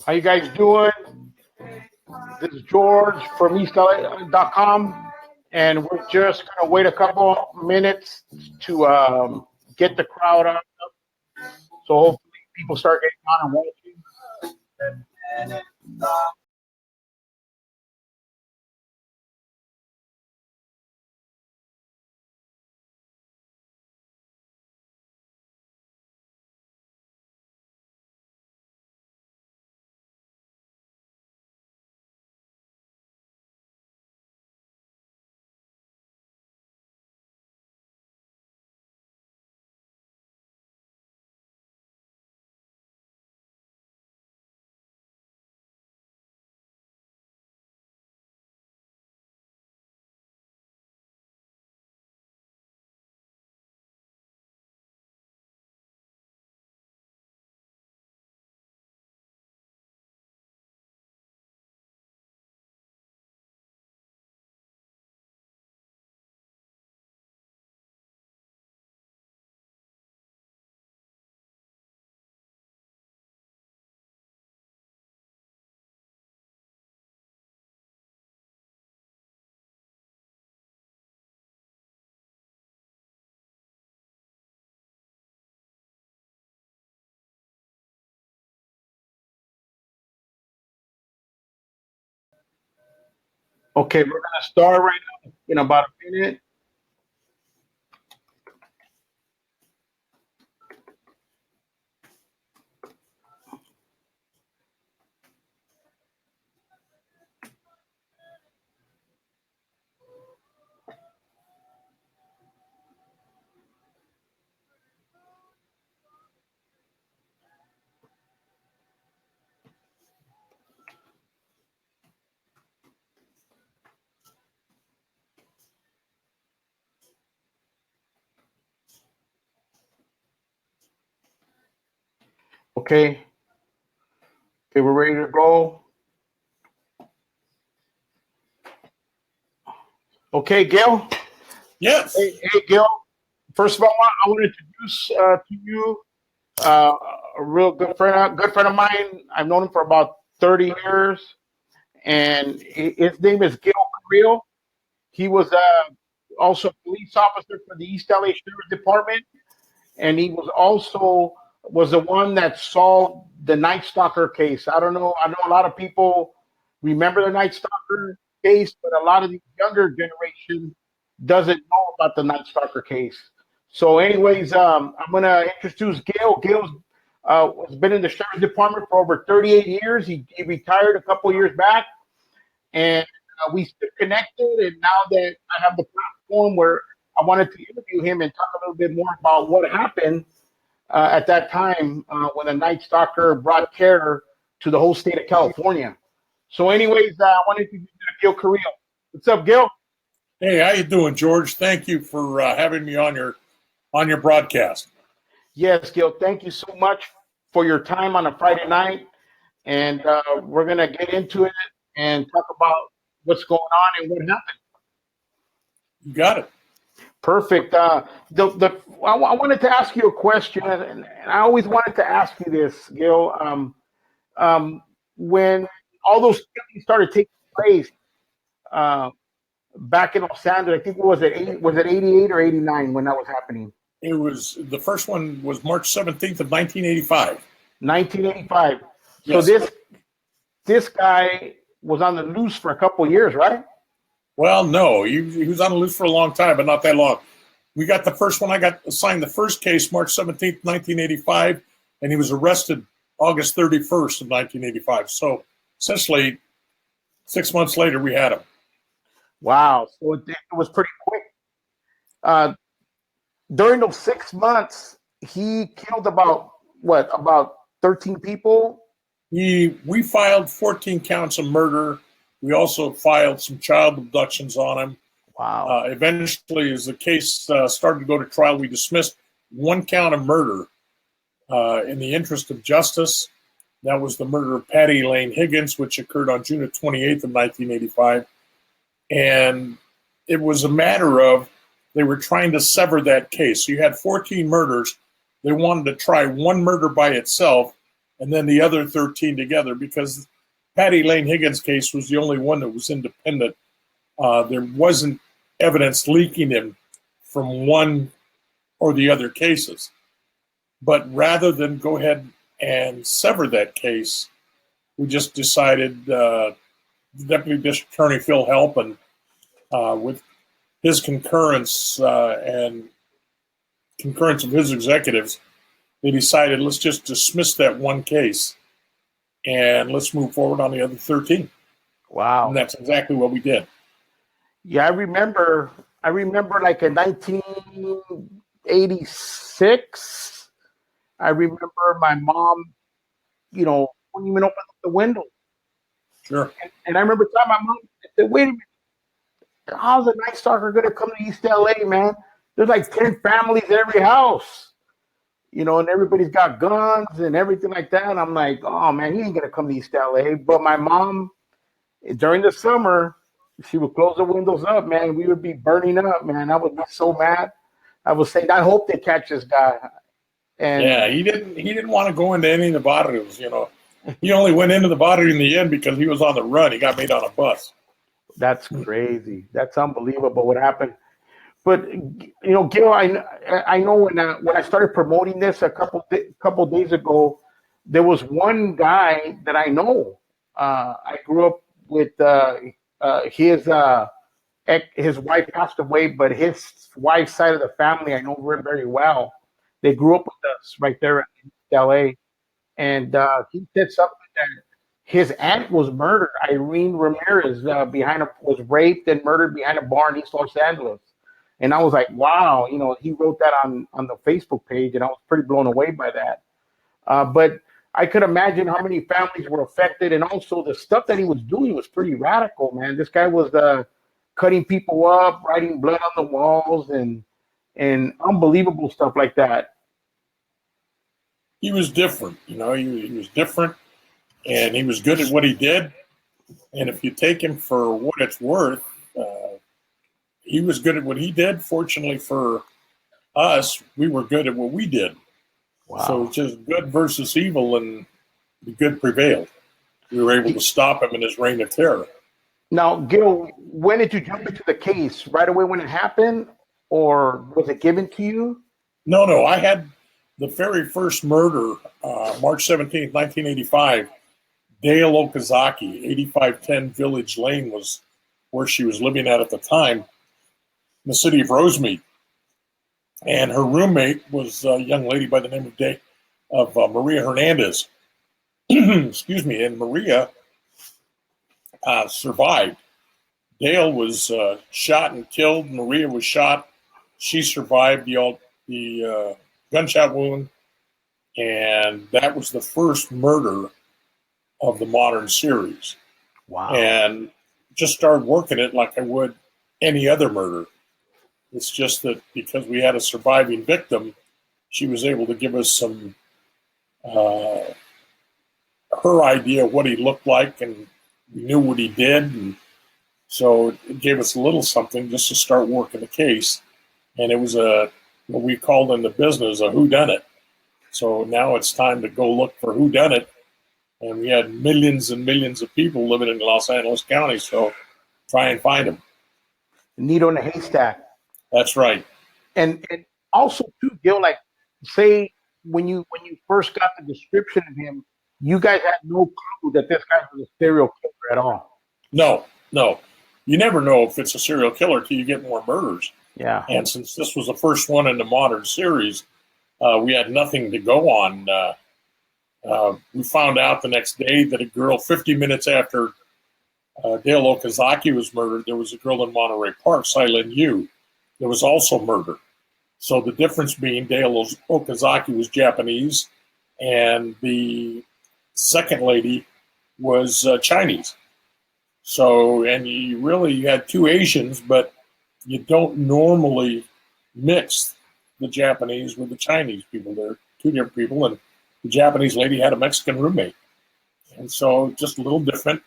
How you guys doing? This is George from EastLA.com, and we're just gonna wait a couple minutes to get the crowd up, so hopefully people start getting on and watching. Okay, we're gonna start right now in about a minute. Okay, okay, we're ready to go. Okay, Gil. Yes. Hey, Gil. First of all, I want to introduce to you uh, a real good friend of mine. I've known him for about 30 years, and his name is Gil Carrillo. He was also a police officer for the East LA Sheriff's Department, and he was the one that solved the Night Stalker case. I don't know. I know a lot of people remember the Night Stalker case, but a lot of the younger generation doesn't know about the Night Stalker case. So, anyways, I'm gonna introduce Gil. Gil's has been in the sheriff's department for over 38 years. He retired a couple years back, and we still connected. And now that I have the platform where I wanted to interview him and talk a little bit more about what happened at that time when the Night Stalker brought terror to the whole state of California. So, anyways, I wanted to introduce Gil Carrillo. What's up, Gil? Hey, how you doing, George? Thank you for having me on your broadcast. Yes, Gil. Thank you so much for your time on a Friday night, and we're gonna get into it and talk about what's going on and what happened. You got it. Perfect. I wanted to ask you a question, and I always wanted to ask you this, Gil. When all those killings started taking place back in Los Angeles, I think was it 88 or 89 when that was happening? It was the first one was March 17th of 1985. 1985. Yes. So this guy was on the loose for a couple of years, right? Well, no, he was on the loose for a long time, but not that long. We got the first one. I got assigned the first case March 17th, 1985, and he was arrested August 31st of 1985. So essentially, 6 months later, we had him. Wow. So it was pretty quick. During those 6 months, he killed about 13 people. We filed 14 counts of murder. We also filed some child abductions on him. Wow. Eventually, as the case started to go to trial, we dismissed one count of murder in the interest of justice. That was the murder of Patty Elaine Higgins, which occurred on June 28th of 1985. And it was a matter of they were trying to sever that case. So you had 14 murders. They wanted to try one murder by itself and then the other 13 together, because Patty Lane Higgins' case was the only one that was independent. There wasn't evidence linking him from one or the other cases. But rather than go ahead and sever that case, we just decided Deputy District Attorney Phil Halpin, with his concurrence and concurrence of his executives, they decided let's just dismiss that one case and let's move forward on the other 13. Wow. And that's exactly what we did. Yeah, I remember like in 1986, I remember my mom, wouldn't even open up the window. Sure. And I remember telling my mom, I said, wait a minute, how's a Night Stalker going to come to East LA, man? There's like 10 families in every house, and everybody's got guns and everything like that. And I'm like, oh, man, he ain't going to come to East LA. But my mom, during the summer, she would close the windows up, man. We would be burning up, man. I would be so mad. I was saying, I hope they catch this guy. And yeah, he didn't want to go into any of the barrios, He only went into the barrio in the end because he was on the run. He got made on a bus. That's crazy. That's unbelievable what happened. But Gil, I know when I started promoting this a couple days ago, there was one guy that I know. I grew up with his wife passed away, but his wife's side of the family I know very well. They grew up with us right there in L.A. And he said something that his aunt was murdered. Irene Ramirez was raped and murdered behind a bar in East Los Angeles. And I was like, wow, he wrote that on the Facebook page, and I was pretty blown away by that. But I could imagine how many families were affected, and also the stuff that he was doing was pretty radical, man. This guy was cutting people up, writing blood on the walls, and unbelievable stuff like that. He was different, he was different, and he was good at what he did. And if you take him for what it's worth, he was good at what he did. Fortunately for us, we were good at what we did. Wow. So it's just good versus evil, and the good prevailed. We were able to stop him in his reign of terror. Now, Gil, when did you jump into the case? Right away when it happened, or was it given to you? No. I had the very first murder, March 17th, 1985. Dale Okazaki, 8510 Village Lane was where she was living at the time, in the city of Rosemead. And her roommate was a young lady by the name of Maria Hernandez. Excuse me. And Maria survived. Dale was shot and killed. Maria was shot. She survived the gunshot wound. And that was the first murder of the modern series. Wow. And just started working it like I would any other murder. It's just that because we had a surviving victim, she was able to give us some her idea of what he looked like, and we knew what he did, and so it gave us a little something just to start working the case. And it was what we called in the business a whodunit. So now it's time to go look for whodunit, and we had millions and millions of people living in Los Angeles County, so try and find them. Needle in a haystack. That's right. And also too, Gil, like say when you first got the description of him, you guys had no clue that this guy was a serial killer at all. No. You never know if it's a serial killer till you get more murders. Yeah. And since this was the first one in the modern series, we had nothing to go on. We found out the next day that a girl, 50 minutes after Dale Okazaki was murdered, there was a girl in Monterey Park, Silent Yu, that was also murdered. So the difference being Dale Okazaki was Japanese, and the second lady was Chinese. So, and you had two Asians, but you don't normally mix the Japanese with the Chinese people. They're two different people, and the Japanese lady had a Mexican roommate. And so just a little different.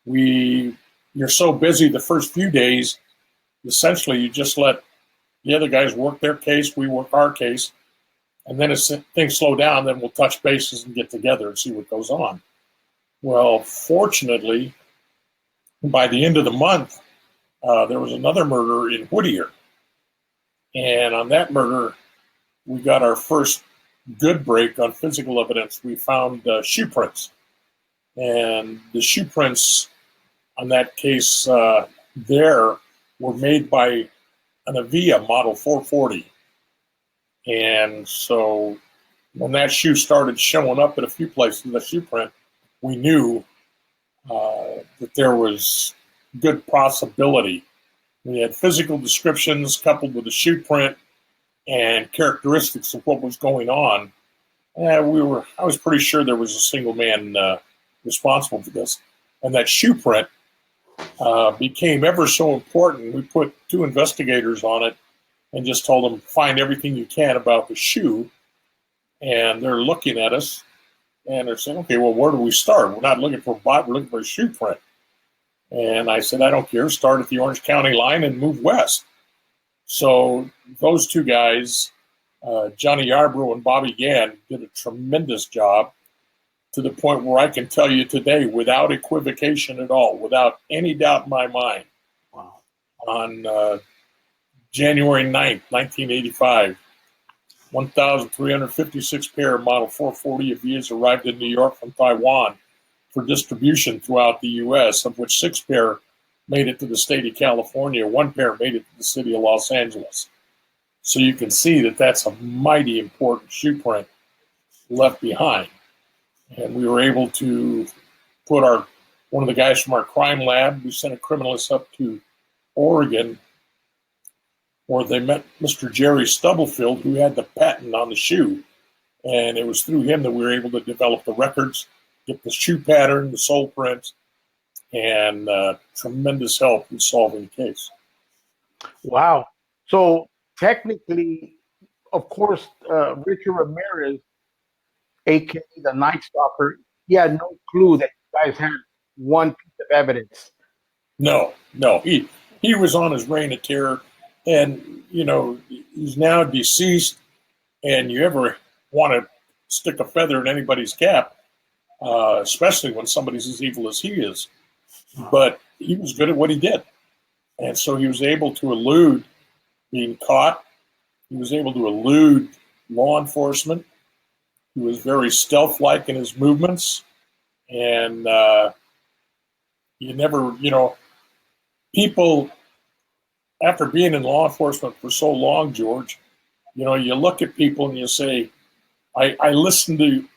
You're so busy the first few days, essentially you just let the other guys work their case, we work our case, And then as things slow down, then we'll touch bases and get together and see what goes on. Well, fortunately, by the end of the month, there was another murder in Whittier. And on that murder, we got our first good break on physical evidence. We found shoe prints. And the shoe prints on that case there were made by an Avia Model 440. And so when that shoe started showing up at a few places in the shoe print, we knew that there was good possibility. We had physical descriptions coupled with the shoe print and characteristics of what was going on. I was pretty sure there was a single man responsible for this. And that shoe print became ever so important. We put 2 investigators on it and just told them, find everything you can about the shoe. And they're looking at us and they're saying, okay, well, where do we start? We're not looking for a bot, we're looking for a shoe print. And I said, I don't care. Start at the Orange County line and move west. So those 2 guys, Johnny Yarbrough and Bobby Gann, did a tremendous job, to the point where I can tell you today, without equivocation at all, without any doubt in my mind, Wow. on January 9th, 1985, 1,356 pair of Model 440 Avias arrived in New York from Taiwan for distribution throughout the U.S., of which 6 pair made it to the state of California, 1 pair made it to the city of Los Angeles. So you can see that that's a mighty important shoe print left behind. And we were able to put one of the guys from our crime lab, we sent a criminalist up to Oregon, where they met Mr. Jerry Stubblefield, who had the patent on the shoe. And it was through him that we were able to develop the records, get the shoe pattern, the sole prints, and tremendous help in solving the case. Wow. So technically, of course, Richard Ramirez, aka the Night Stalker, he had no clue that you guys had one piece of evidence. No. He was on his reign of terror, and he's now deceased. And you ever want to stick a feather in anybody's cap, especially when somebody's as evil as he is. But he was good at what he did, and so he was able to elude being caught. He was able to elude law enforcement. He was very stealth-like in his movements, and people, after being in law enforcement for so long, George, you look at people and you say, I listen to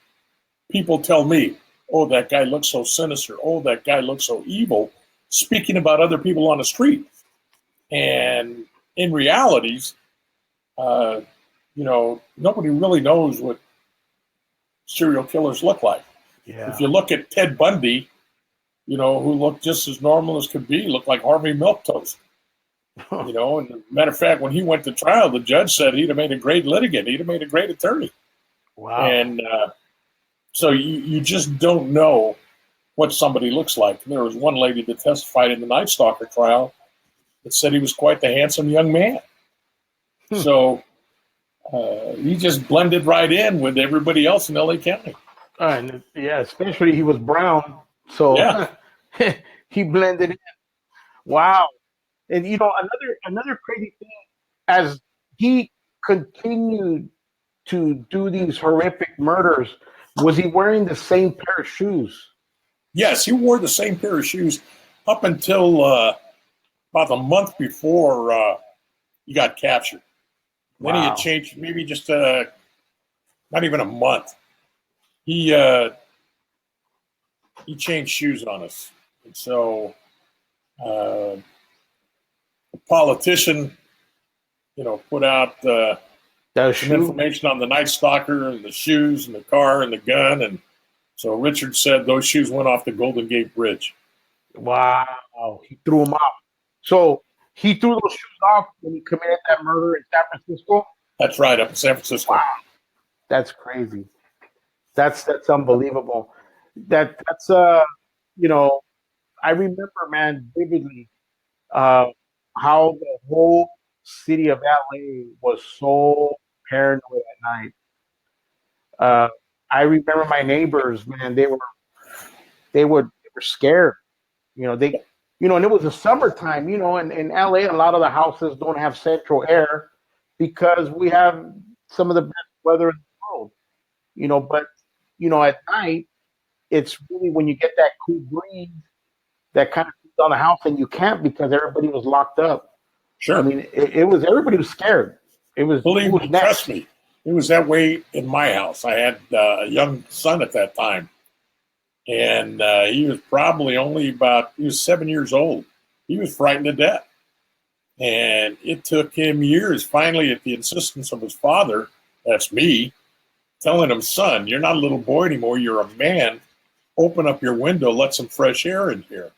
people tell me, oh, that guy looks so sinister. Oh, that guy looks so evil, speaking about other people on the street. And in realities, nobody really knows what serial killers look like. Yeah. If you look at Ted Bundy, who looked just as normal as could be, looked like Harvey Milquetoast. And matter of fact, when he went to trial, the judge said he'd have made a great litigant. He'd have made a great attorney. Wow. And so you just don't know what somebody looks like. And there was one lady that testified in the Night Stalker trial that said he was quite the handsome young man. So he just blended right in with everybody else in L.A. County. And yeah, especially he was brown, so Yeah. he blended in. Wow. And another crazy thing, as he continued to do these horrific murders, was he wearing the same pair of shoes? Yes, he wore the same pair of shoes up until about a month before he got captured. Then he had changed, maybe just not even a month. He changed shoes on us, and so a politician, put out some information on the Night Stalker and the shoes and the car and the gun, and so Richard said those shoes went off the Golden Gate Bridge. Wow, he threw them out. So he threw those shoes off when he committed that murder in San Francisco? That's right, up in San Francisco. Wow, that's crazy. That's unbelievable. That's I remember, man, vividly, how the whole city of LA was so paranoid at night. Uh, I remember my neighbors, man. They were scared. You know, and it was the summertime. In LA, a lot of the houses don't have central air because we have some of the best weather in the world. But at night, it's really when you get that cool breeze that kind of comes on the house, and you can't because everybody was locked up. I Sure. mean, it was everybody was scared. It Believe was me, trust next. me, it was that way in my house. I had a young son at that time, and he was probably he was 7 years old. He was frightened to death. And it took him years, finally, at the insistence of his father, that's me, telling him, son, you're not a little boy anymore. You're a man. Open up your window, let some fresh air in here.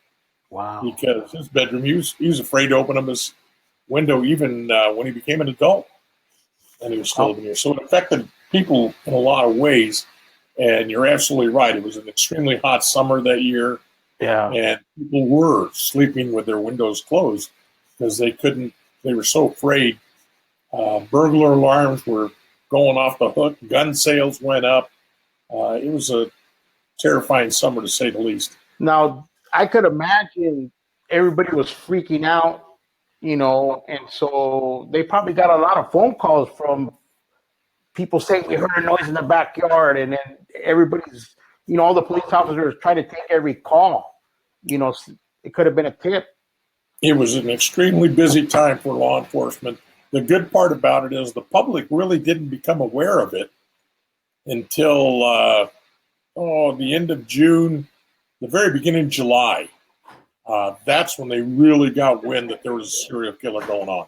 Wow. Because his bedroom, he was afraid to open up his window even when he became an adult and he was still Oh, living here. So it affected people in a lot of ways. And you're absolutely right. It was an extremely hot summer that year, yeah. and people were sleeping with their windows closed because they were so afraid. Burglar alarms were going off the hook, gun sales went up. It was a terrifying summer to say the least. Now, I could imagine everybody was freaking out, and so they probably got a lot of phone calls from people saying we heard a noise in the backyard, and then everybody's, all the police officers trying to take every call. It could have been a tip. It was an extremely busy time for law enforcement. The good part about it is the public really didn't become aware of it until the end of June, the very beginning of July. That's when they really got wind that there was a serial killer going on.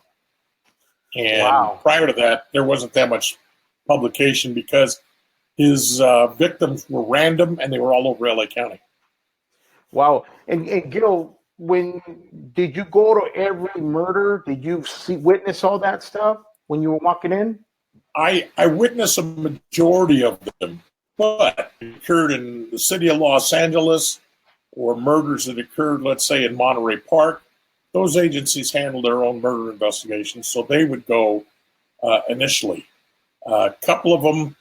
And Wow. prior to that, there wasn't that much publication because his victims were random and they were all over LA County. Wow. And Gil, when did you go to every murder? Did you witness all that stuff when you were walking in? I witnessed a majority of them, but it occurred in the city of Los Angeles or murders that occurred, let's say, in Monterey Park. Those agencies handle their own murder investigations, so they would go initially. A couple of them,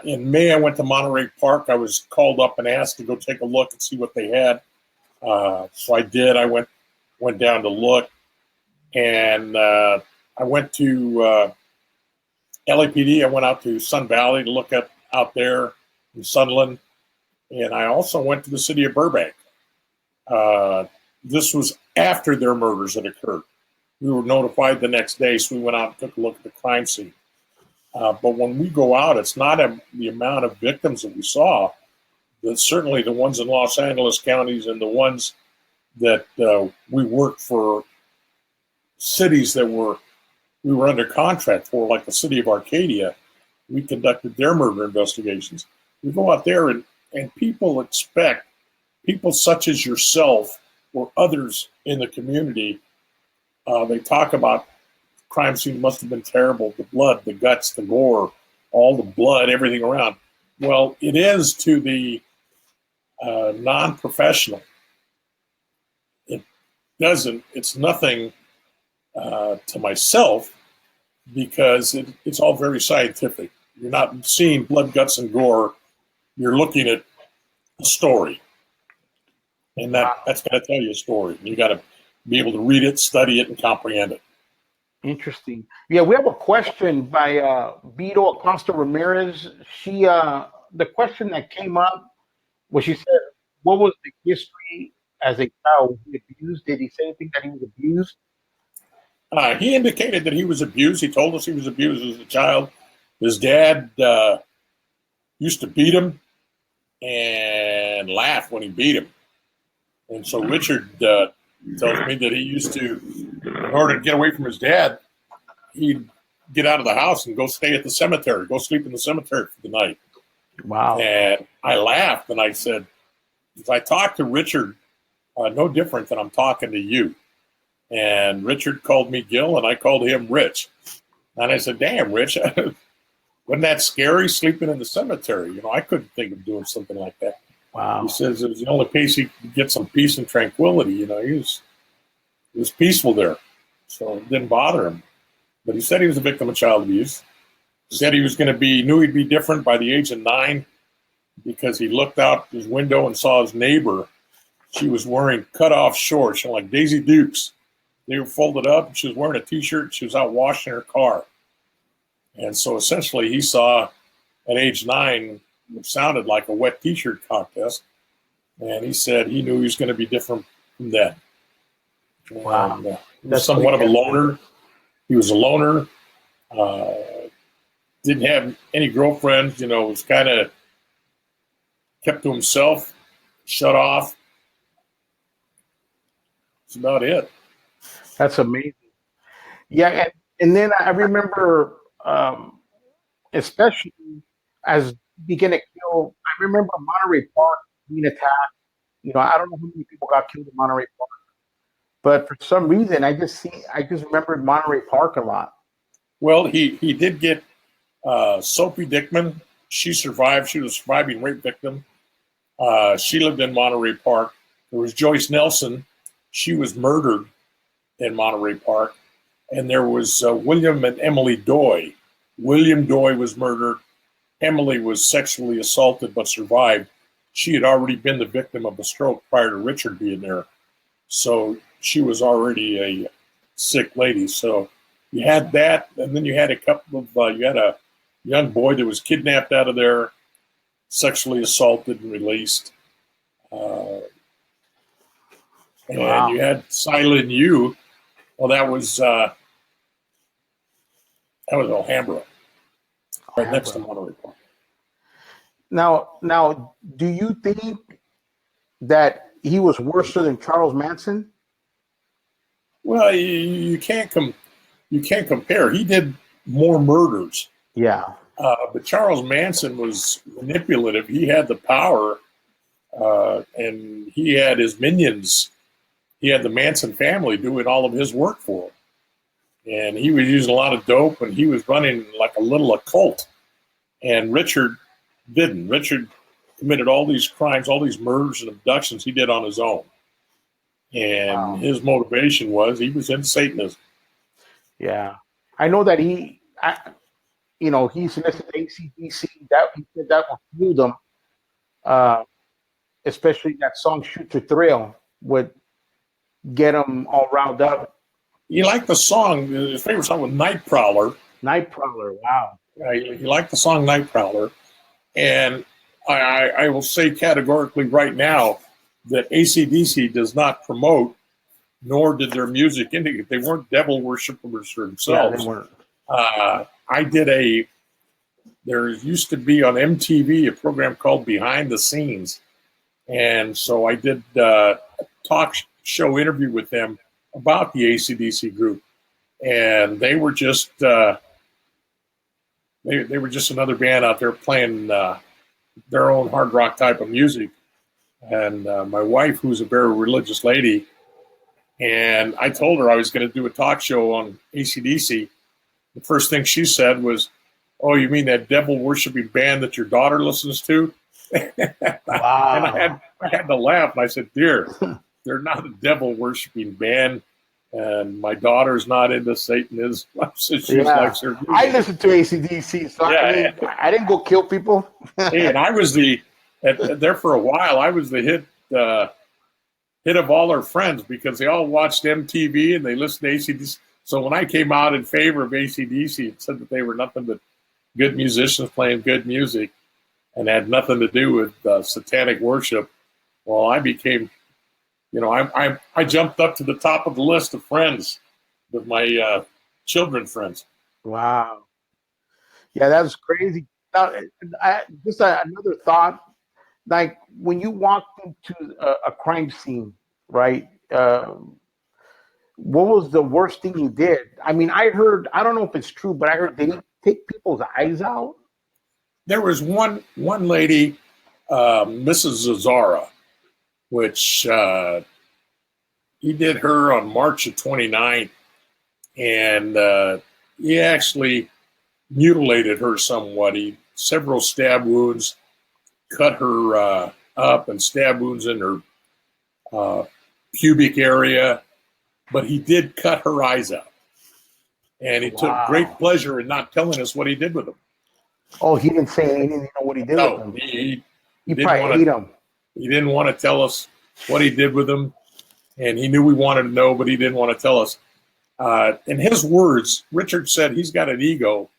in May, I went to Monterey Park. I was called up and asked to go take a look and see what they had. So I did. I went down to look, and I went to LAPD. I went out to Sun Valley to look at out there in Sunland, and I also went to the city of Burbank. This was after their murders had occurred. We were notified the next day, so we went out and took a look at the crime scene. But when we go out, it's not the amount of victims that we saw. Certainly the ones in Los Angeles counties and the ones that we worked for cities that we were under contract for, like the city of Arcadia. We conducted their murder investigations. We go out there and people expect people such as yourself or others in the community. They talk about crime scene must have been terrible. The blood, the guts, the gore, all the blood, everything around. Well, it is to the non-professional. It doesn't. It's nothing to myself because it's all very scientific. You're not seeing blood, guts, and gore. You're looking at a story, and Wow. that's got to tell you a story. You got to be able to read it, study it, and comprehend it. Interesting. Yeah, we have a question by Vito Acosta Ramirez. The question that came up was, she said, what was the history as a child? Was he abused? Did he say anything that he was abused? He indicated that he was abused. He told us he was abused as a child. His dad used to beat him and laugh when he beat him. And so Richard tells me that he used to, in order to get away from his dad, he'd get out of the house and go stay at the cemetery, go sleep in the cemetery for the night. Wow. And I laughed and I said, if I talk to Richard, no different than I'm talking to you. And Richard called me Gil and I called him Rich. And I said, damn, Rich, wasn't that scary sleeping in the cemetery? I couldn't think of doing something like that. Wow. He says it was the only place he could get some peace and tranquility. He was peaceful there. So it didn't bother him. But he said he was a victim of child abuse. Said he was going to be, knew he'd be different by the age of 9 because he looked out his window and saw his neighbor. She was wearing cut-off shorts, like Daisy Dukes. They were folded up. She was wearing a T-shirt. She was out washing her car. And so essentially he saw at age 9 what sounded like a wet T-shirt contest. And he said he knew he was going to be different from that. Wow. And, he was somewhat of a loner. He was a loner. Didn't have any girlfriends, was kind of kept to himself, shut off. That's about it. That's amazing. Yeah, and then I remember, especially as began to kill. I remember Monterey Park being attacked. I don't know how many people got killed in Monterey Park, but for some reason, I just remembered Monterey Park a lot. Well, he did get Sophie Dickman. She survived. She was a surviving rape victim. She lived in Monterey Park. There was Joyce Nelson. She was murdered in Monterey Park. And there was William and Emily Doy. William Doy was murdered. Emily was sexually assaulted but survived. She had already been the victim of a stroke prior to Richard being there. So she was already a sick lady. So you had that, and then you had a couple of, you had a young boy that was kidnapped out of there, sexually assaulted and released. And Wow. you had Silent U. Well, that was Alhambra, right next to Monterey Park. Now, do you think that he was worse than Charles Manson? Well, you can't compare. He did more murders. Yeah. But Charles Manson was manipulative. He had the power, and he had his minions. He had the Manson family doing all of his work for him. And he was using a lot of dope, and he was running like a little occult. And Richard didn't. Richard committed all these crimes, all these murders and abductions he did on his own. And his motivation was he was into Satanism. Yeah. I know that he's listed AC/DC. That he said that will fuel them, especially that song "Shoot to Thrill" would get them all riled up. He liked the song. His favorite song was Night Prowler. Night Prowler. Wow. He liked the song Night Prowler. And I will say categorically right now that AC/DC does not promote, nor did their music indicate. They weren't devil worshippers themselves. Yeah, they weren't. There used to be on MTV a program called Behind the Scenes. And so I did a talk show interview with them about the AC/DC group. And they were just they were just another band out there playing their own hard rock type of music. And my wife, who's a very religious lady, and I told her I was going to do a talk show on AC/DC. The first thing she said was, "Oh, you mean that devil worshiping band that your daughter listens to?" Wow. And I had to laugh. And I said, "Dear, they're not a devil worshiping band, and my daughter's not into Satanism." So she likes her music. I listened to AC/DC, so I didn't go kill people. Hey, and I was there for a while. I was the hit of all our friends because they all watched MTV and they listened to AC/DC. So when I came out in favor of AC/DC and said that they were nothing but good musicians playing good music and had nothing to do with satanic worship, well, I became, I jumped up to the top of the list of friends with my children friends. Wow. Yeah, that's crazy. Now, just another thought. Like when you walked into a crime scene, right? What was the worst thing you did? I mean, I don't know if it's true, but I heard they take people's eyes out. There was one lady, Mrs. Zazzara, which he did her on March of 29th, and he actually mutilated her somewhat. Several stab wounds, cut her up, and stab wounds in her pubic area, but he did cut her eyes out. and he took great Wow. pleasure in not telling us what he did with them. Oh, he didn't say anything. Know what he did with No, them. he He didn't probably want ate to. them. He didn't want to tell us what he did with them, and he knew we wanted to know, but he didn't want to tell us. In his words, Richard said he's got an ego,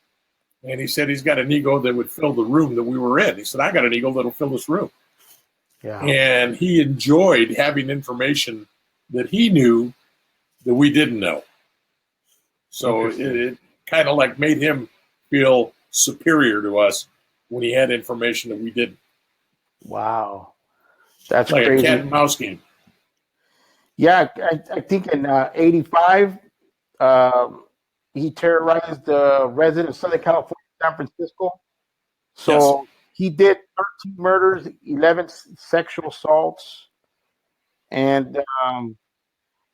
and he said he's got an ego that would fill the room that we were in. He said, I got an ego that'll fill this room. Yeah. And he enjoyed having information that he knew that we didn't know. So it kind of like made him feel superior to us when he had information that we didn't. Wow. That's Like crazy. a cat and mouse game. Yeah, I think in '85, he terrorized the residents of Southern California, San Francisco. Yes. So he did 13 murders, 11 sexual assaults, and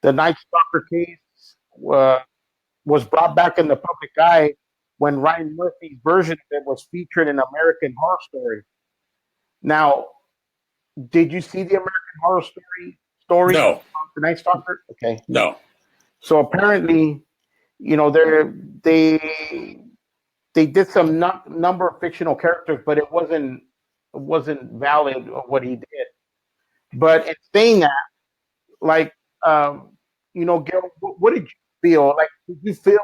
the Night Stalker case was brought back in the public eye when Ryan Murphy's version of it was featured in American Horror Story. Now, did you see the American Horror Story No. of the Night Stalker? Okay. No. So apparently, you know, they did some number of fictional characters, but it wasn't valid of what he did. But in saying that, like, Gil, what did you feel? Like, did you feel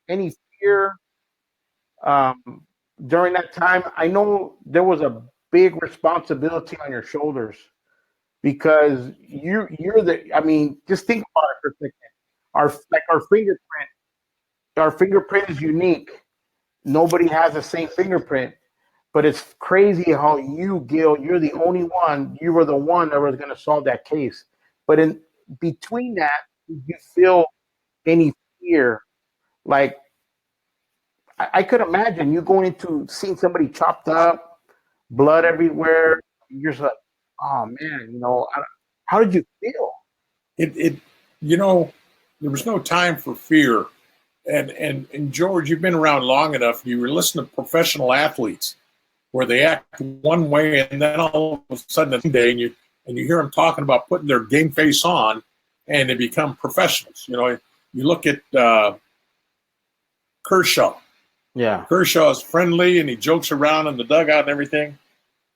any fear um, during that time? I know there was a big responsibility on your shoulders because you're the. I mean, just think about it for a second. Our fingerprint is unique. Nobody has the same fingerprint. But it's crazy how you, Gil, you're the only one. You were the one that was going to solve that case. But in between that, did you feel any fear? Like I could imagine you going into seeing somebody chopped up, blood everywhere. You're just like, oh man, how did you feel? It you know, there was no time for fear. And George, you've been around long enough. You were listening to professional athletes where they act one way, and then all of a sudden, one day, and you hear them talking about putting their game face on, and they become professionals. You look at Kershaw. Yeah. Kershaw is friendly and he jokes around in the dugout and everything,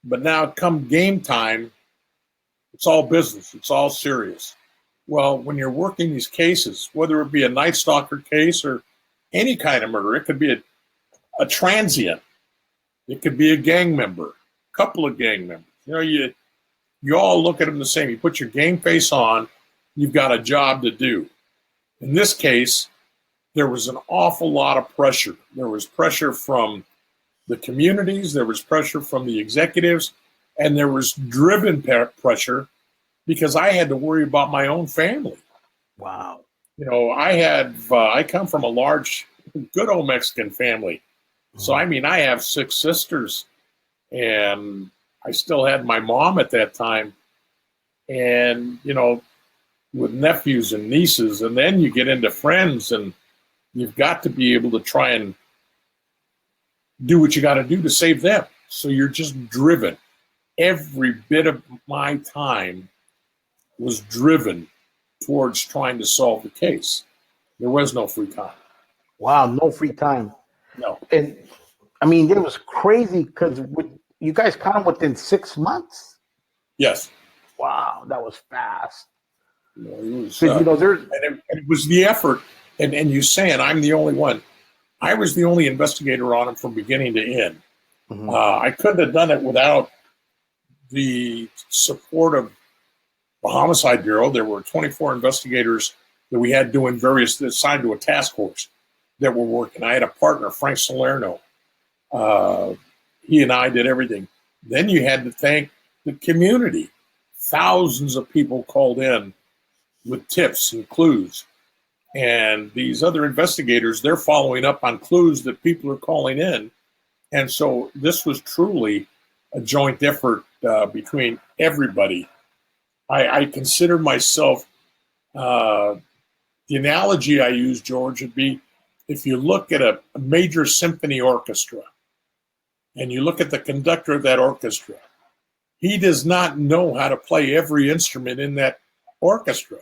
but now come game time, it's all business. It's all serious. Well, when you're working these cases, whether it be a Night Stalker case or any kind of murder, it could be a transient. It could be a gang member, a couple of gang members. You all look at them the same. You put your game face on, you've got a job to do. In this case, there was an awful lot of pressure. There was pressure from the communities, there was pressure from the executives, and there was driven pressure because I had to worry about my own family. Wow. I come from a large, good old Mexican family. So, I mean, I have 6 sisters, and I still had my mom at that time. And, with nephews and nieces, and then you get into friends, and you've got to be able to try and do what you got to do to save them. So you're just driven. Every bit of my time was driven towards trying to solve the case. There was no free time. Wow, no free time. No. And I mean, it was crazy because you guys caught him within 6 months. Yes. Wow, that was fast. It was, there's and it was the effort. And you saying I'm the only one. I was the only investigator on him from beginning to end. Mhm. I couldn't have done it without the support of the Homicide Bureau. There were 24 investigators that we had doing assigned to a task force that were working. I had a partner, Frank Salerno. He and I did everything. Then you had to thank the community. Thousands of people called in with tips and clues. And these other investigators, they're following up on clues that people are calling in. And so this was truly a joint effort between everybody. I consider myself, the analogy I use, George, would be if you look at a major symphony orchestra and you look at the conductor of that orchestra, he does not know how to play every instrument in that orchestra,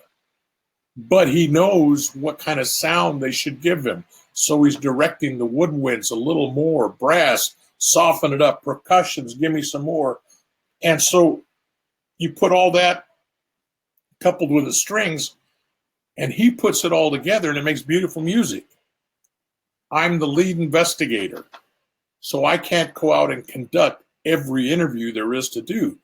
but he knows what kind of sound they should give him. So he's directing the woodwinds a little more, brass, soften it up, percussions, give me some more. And so you put all that coupled with the strings, and he puts it all together, and it makes beautiful music. I'm the lead investigator, so I can't go out and conduct every interview there is to do.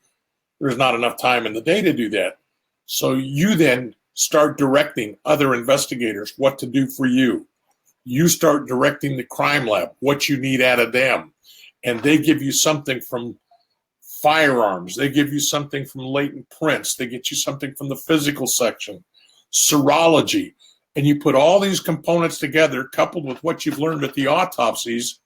There's not enough time in the day to do that. So you then start directing other investigators what to do for you. You start directing the crime lab, what you need out of them. And they give you something from firearms. They give you something from latent prints. They get you something from the physical section, serology. And you put all these components together, coupled with what you've learned at the autopsies,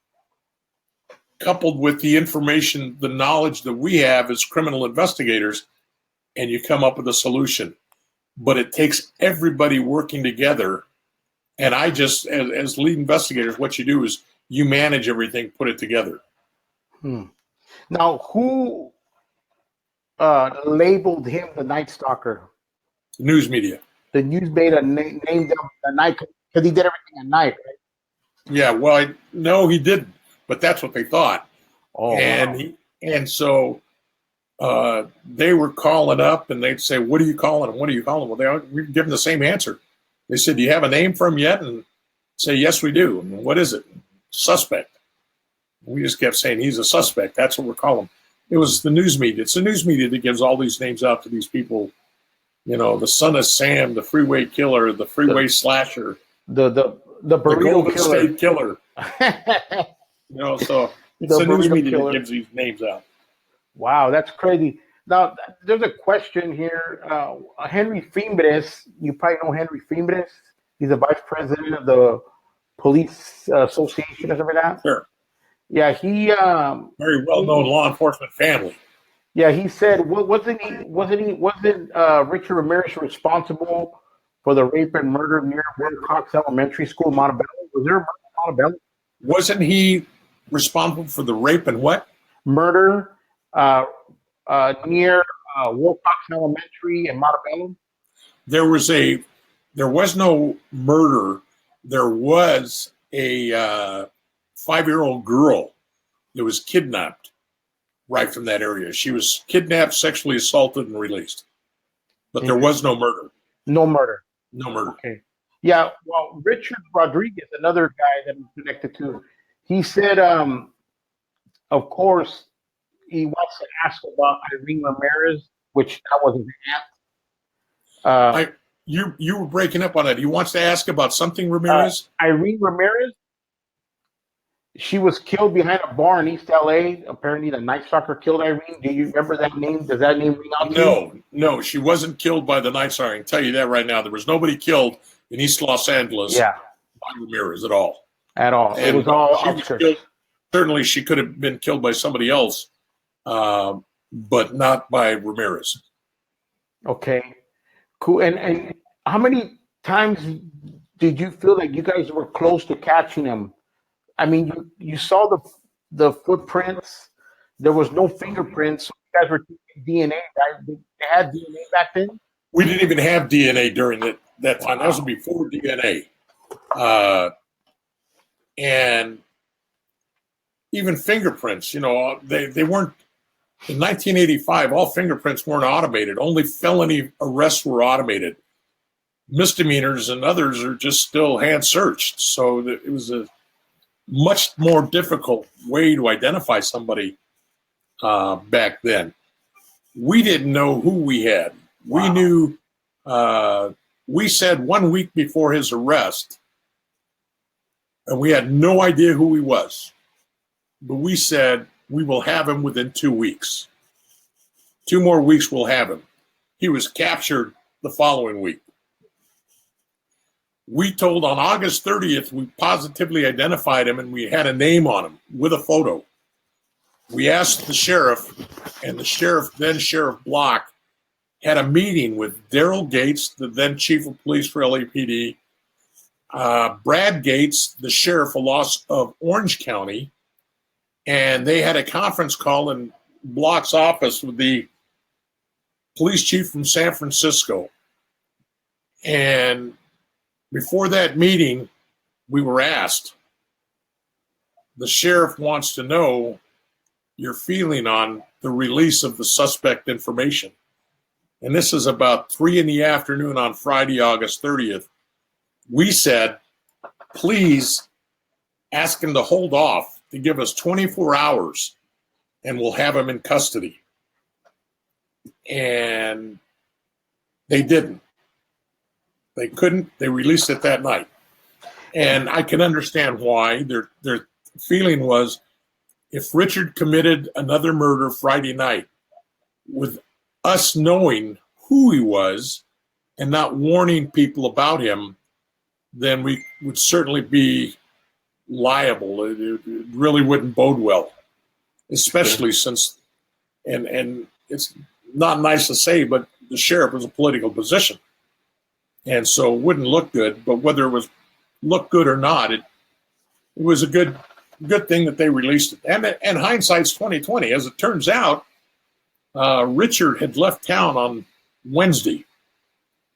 coupled with the information, the knowledge that we have as criminal investigators, and you come up with a solution. But it takes everybody working together. And I just, as lead investigators, what you do is you manage everything, put it together. Now, who labeled him the Night Stalker? News media. The news media named him the night because he did everything at night, right? Yeah, well, no, he didn't, but that's what they thought. Oh, and so they were calling up, and they'd say, "What are you calling him? What are you calling him?" Well, we give them the same answer. They said, "Do you have a name for him yet?" And say, "Yes, we do." And what is it? Suspect. We just kept saying he's a suspect. That's what we're calling him. It was the news media. It's the news media that gives all these names out to these people. You know, the Son of Sam, the Freeway Killer, the Freeway Slasher, the Burrito Golden Killer. State Killer. You know, so it's the news media that gives these names out. Wow, that's crazy. Now, there's a question here. Henry Fimbres, you probably know Henry Fimbres. He's the vice president of the Police Association or something like that. Sure. Yeah, he very well-known law enforcement family. Yeah, he said, wasn't Richard Ramirez responsible for the rape and murder near Wilcox Elementary School, Montebello? Was there a murder in Montebello? Wasn't he responsible for the rape and what? Murder near Wilcox Elementary in Montebello? There was no murder. There was a 5-year-old girl that was kidnapped right from that area. She was kidnapped, sexually assaulted, and released. But there was no murder. No murder. No murder. Okay. Yeah, well, Richard Rodriguez, another guy that I'm connected to, he said, of course, he wants to ask about Irene Ramirez, which that was his aunt. You were breaking up on that. He wants to ask about something, Ramirez? Irene Ramirez, she was killed behind a bar in East L.A. Apparently, the Night Stalker killed Irene. Do you remember that name? Does that name ring out to you? No, she wasn't killed by the Night Stalker. I can tell you that right now. There was nobody killed in East Los Angeles by Ramirez at all. At all. And it was all outskirts. Certainly, she could have been killed by somebody else, but not by Ramirez. Okay, cool. And how many times did you feel like you guys were close to catching him? I mean, you saw the footprints. There was no fingerprints. So you guys were taking DNA, right? They had DNA back then? We didn't even have DNA during that time. That was before DNA. And even fingerprints, you know, they weren't, in 1985, all fingerprints weren't automated. Only felony arrests were automated. Misdemeanors and others are just still hand searched. So it was a much more difficult way to identify somebody back then. We didn't know who we had. Wow. We knew, we said 1 week before his arrest, and we had no idea who he was. But we said, we will have him within 2 weeks. 2 more weeks, we'll have him. He was captured the following week. We told on August 30th, we positively identified him and we had a name on him with a photo. We asked the sheriff, and the sheriff, then Sheriff Block, had a meeting with Daryl Gates, the then chief of police for LAPD, Brad Gates, the sheriff of Orange County, and they had a conference call in Block's office with the police chief from San Francisco. And before that meeting, we were asked, the sheriff wants to know your feeling on the release of the suspect information. And this is about 3 p.m. on Friday, August 30th. We said, please ask him to hold off, to give us 24 hours, and we'll have him in custody. And they didn't. They couldn't. They released it that night. And I can understand why. Their feeling was, if Richard committed another murder Friday night, with us knowing who he was and not warning people about him, then we would certainly be liable. It really wouldn't bode well, especially since, and it's not nice to say, but the sheriff was a political position. And so it wouldn't look good, but whether it was look good or not, it was a good thing that they released it. And hindsight's 2020. As it turns out, Richard had left town on Wednesday,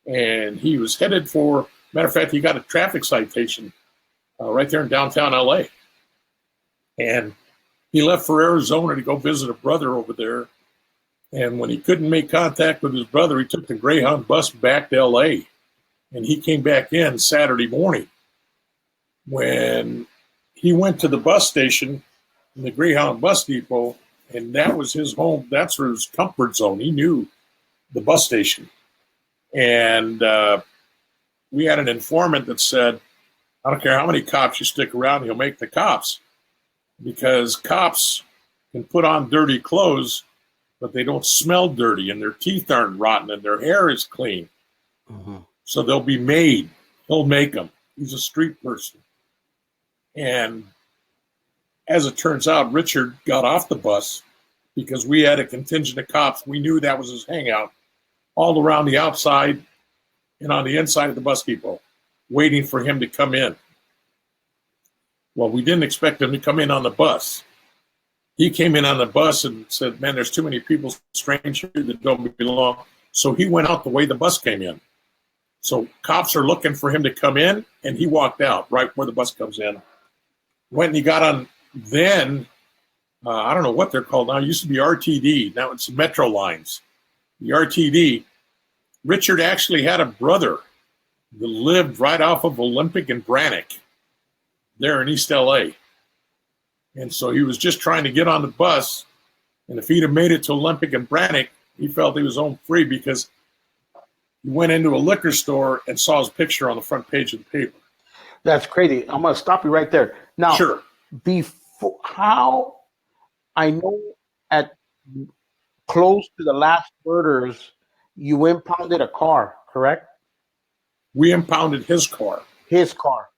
and he was headed for, matter of fact, he got a traffic citation right there in downtown L.A. And he left for Arizona to go visit a brother over there. And when he couldn't make contact with his brother, he took the Greyhound bus back to L.A. And he came back in Saturday morning. When he went to the bus station in the Greyhound bus depot, and that was his home, that's his comfort zone. He knew the bus station. And we had an informant that said, I don't care how many cops you stick around, he'll make the cops. Because cops can put on dirty clothes, but they don't smell dirty, and their teeth aren't rotten, and their hair is clean. Mm-hmm. So they'll be made. He'll make them. He's a street person. And as it turns out, Richard got off the bus because we had a contingent of cops. We knew that was his hangout all around the outside and on the inside of the bus depot, waiting for him to come in. Well, we didn't expect him to come in on the bus. He came in on the bus and said, man, there's too many people strange here that don't belong. So he went out the way the bus came in. So cops are looking for him to come in, and he walked out right where the bus comes in. Went and he got on then, I don't know what they're called now. It used to be RTD. Now it's Metro Lines. The RTD. Richard actually had a brother that lived right off of Olympic and Brannock there in East L.A. And so he was just trying to get on the bus. And if he'd have made it to Olympic and Brannock, he felt he was home free because he went into a liquor store and saw his picture on the front page of the paper. That's crazy. I'm going to stop you right there. Now, sure. Before, how I know at close to the last murders, you impounded a car, correct? We impounded his car. His car.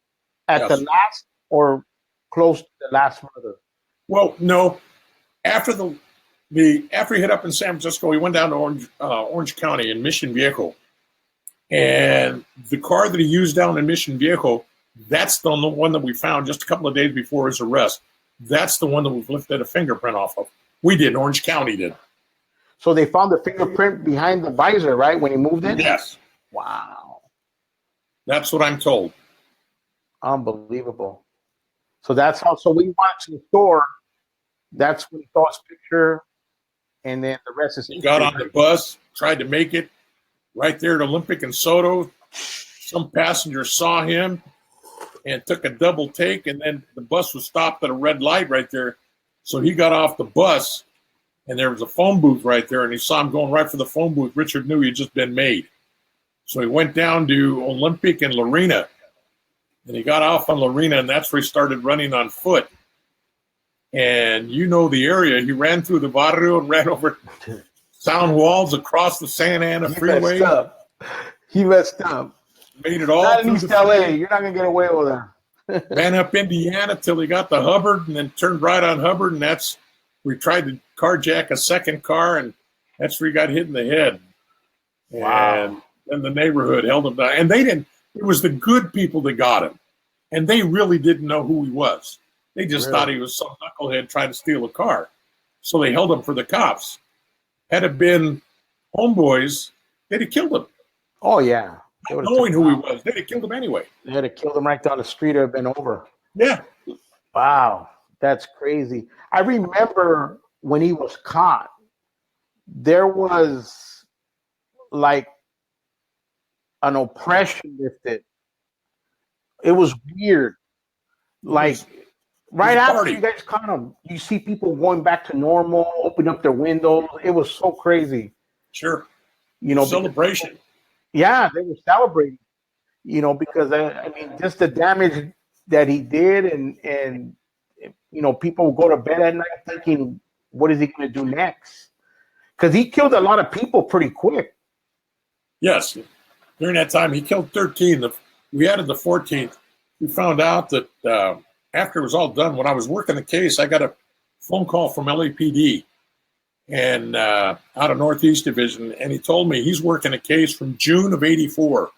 At Yes. the last or close to the last murder? Well, no. After after he hit up in San Francisco, he went down to Orange County in Mission Viejo. And the car that he used down in Mission Viejo, that's the one that we found just a couple of days before his arrest. That's the one that we've lifted a fingerprint off of. We did. Orange County did. So they found the fingerprint behind the visor, right, when he moved in? Yes. Wow. That's what I'm told. Unbelievable. So that's how, so we went to the store. That's when he saw his picture, and then the rest is. He got on the bus, tried to make it right there at Olympic and Soto. Some passenger saw him and took a double take, and then the bus was stopped at a red light right there. So he got off the bus, and there was a phone booth right there, and he saw him going right for the phone booth. Richard knew he had just been made. So he went down to Olympic and Lorena, and he got off on Lorena, and that's where he started running on foot. And you know the area. He ran through the barrio and ran over sound walls across the Santa Ana freeway. He messed up. Made it all Not in through East the LA. You're not going to get away with that. ran up Indiana till he got to Hubbard and then turned right on Hubbard. And that's where he tried to carjack a second car. And that's where he got hit in the head. Wow. And then the neighborhood held him down. And they didn't, it was the good people that got him. And they really didn't know who he was. They just thought he was some knucklehead trying to steal a car. So they held him for the cops. Had it been homeboys, they'd have killed him. Oh, yeah. They would have knowing who he was. They'd have killed him anyway. They had to kill him right down the street or been over. Yeah. Wow, that's crazy. I remember when he was caught, there was like an oppression lifted. It was weird. Like right after you guys caught him, you see people going back to normal, open up their windows. It was so crazy. Sure. You know, celebration. Because, yeah, they were celebrating. You know, because I mean, just the damage that he did, and you know, people go to bed at night thinking, what is he going to do next? Because he killed a lot of people pretty quick. Yes. During that time, he killed 13. We added the 14th. We found out that after it was all done, when I was working the case, I got a phone call from LAPD and out of Northeast Division, and he told me he's working a case from June of '84.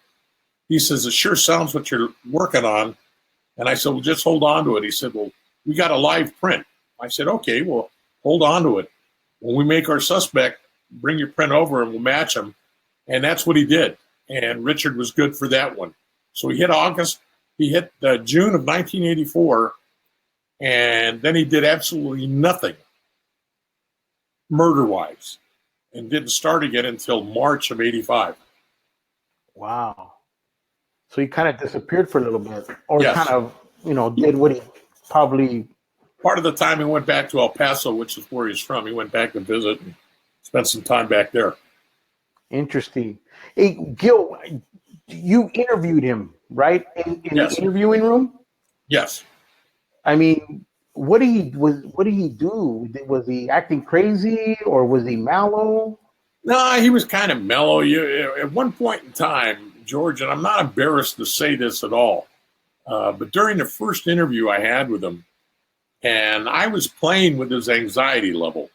He says, it sure sounds what you're working on. And I said, well, just hold on to it. He said, well, we got a live print. I said, okay, well, hold on to it. When we make our suspect, bring your print over and we'll match him. And that's what he did. And Richard was good for that one. So he hit June of 1984, and then he did absolutely nothing murder-wise and didn't start again until March of '85. Wow. So he kind of disappeared for a little bit, or yes. kind of, you know, did what he probably. Part of the time he went back to El Paso, which is where he's from. He went back to visit and spent some time back there. Interesting. Hey, Gil, you interviewed him, right? In yes. the interviewing room? Yes. I mean, what did he do? Was he acting crazy or was he mellow? No, he was kind of mellow. At one point in time, George, and I'm not embarrassed to say this at all, but during the first interview I had with him, and I was playing with his anxiety level.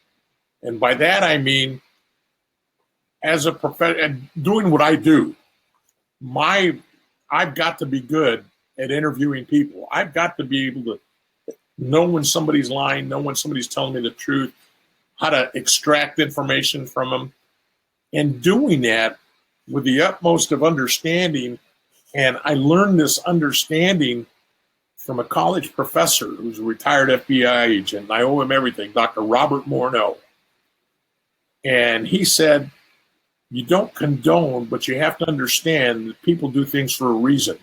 And by that, I mean, as a professional, doing what I do, I've got to be good at interviewing people. I've got to be able to know when somebody's lying, know when somebody's telling me the truth, how to extract information from them. And doing that with the utmost of understanding. And I learned this understanding from a college professor who's a retired FBI agent. And I owe him everything, Dr. Robert Morneau. And he said, you don't condone, but you have to understand that people do things for a reason.